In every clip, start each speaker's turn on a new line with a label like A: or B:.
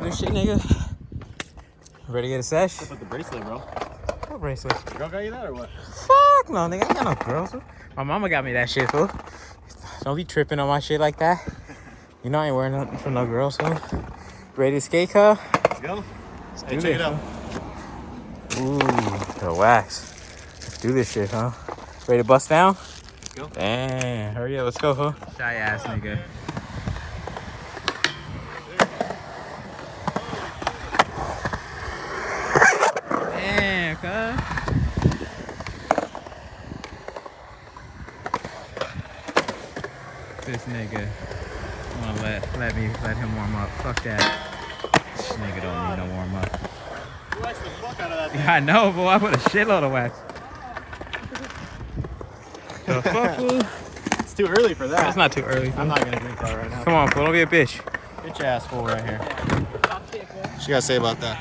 A: this shit, nigga. Ready to get a sesh?
B: Put the bracelet, bro.
A: What bracelet?
B: Your girl got you that or what?
A: Fuck no, nigga. I ain't got no girls. My mama got me that shit, fool. Don't be tripping on my shit like that. You know I ain't wearing nothing for no girls, fool. Ready to skate, huh?
B: Let's go. Hey, check it out.
A: Ooh, the wax. Let's do this shit, huh? Ready to bust down?
B: Let's go.
A: Damn, hurry up, let's go, huh? Shy ass nigga. Damn, cuz. This nigga wanna let him warm up. Fuck that. This nigga don't need no warm up.
B: You waxed the fuck out of that thing.
A: Yeah, I know, boy. I put a shitload of wax. The fuck, fool?
B: It's too early for that.
A: It's not too early, fool.
B: I'm not gonna drink that right now.
A: Come on, fool. Don't be a bitch.
B: Bitch ass fool right here. What you gotta say about that?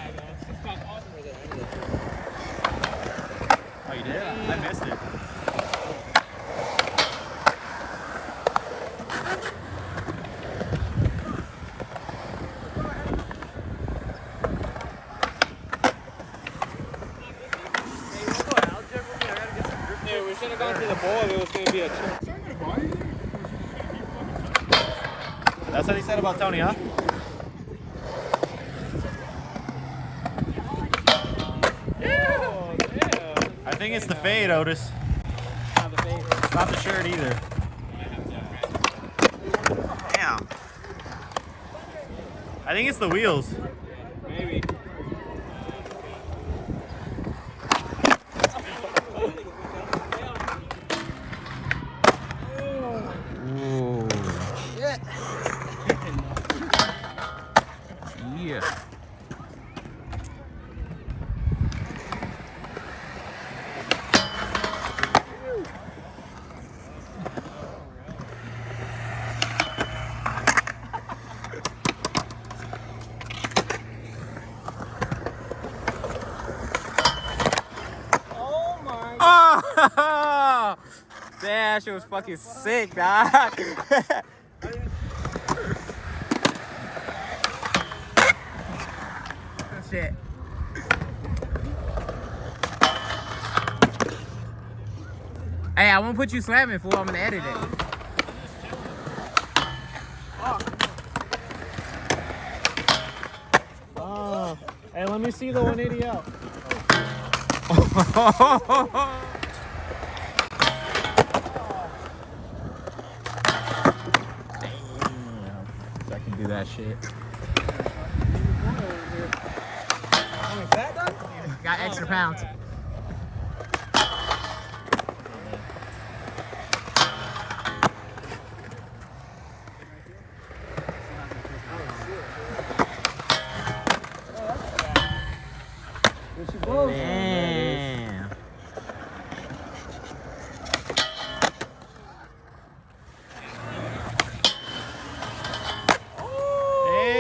B: Oh, you did? I missed it.
A: We should have gone to the bowl if it was going to be a trip.
B: That's what he said about Tony, huh? I think it's the fade, Otis.
A: Not the fade.
B: It's not the shirt either. Damn. I think it's the wheels.
A: Maybe. Ooh. Yeah. Oh! Damn, that shit was fucking sick, dog. Shit. Hey, I won't put you slamming, fool. I'm gonna edit it.
B: Oh. Hey, let me see the 180 out.
A: Damn. I can do that shit. Got extra pounds. Damn.
B: Damn.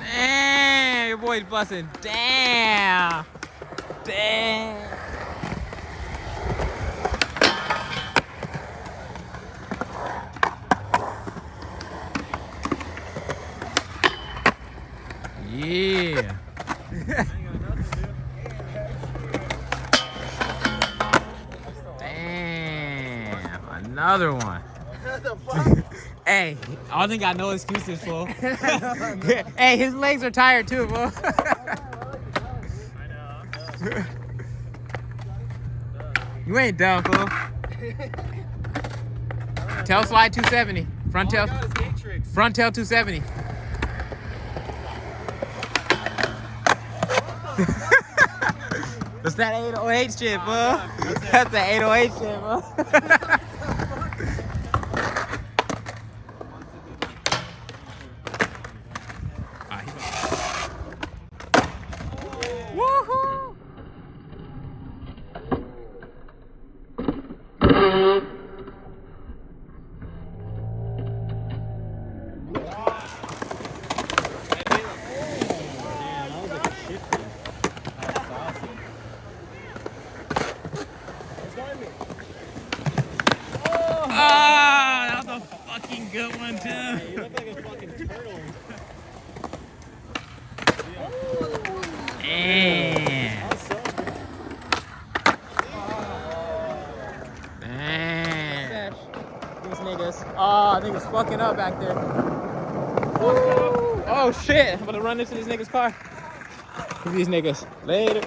A: Damn, your boy's busting. Damn. Damn. Yeah. Damn, another one. Hey, I don't think I no excuses, fool. Hey, his legs are tired too, fool. You ain't dumb, fool. Tail slide 270. Front tail 270. That's that 808 shit, fool. That's the 808 shit, fool. Woohoo! good one too.
B: You look like a fucking turtle.
A: Damn.
B: That's so good.
A: Damn. These niggas. Oh, niggas fucking up back there. Woo. Oh shit. I'm about to run into this nigga's car. These niggas. Later.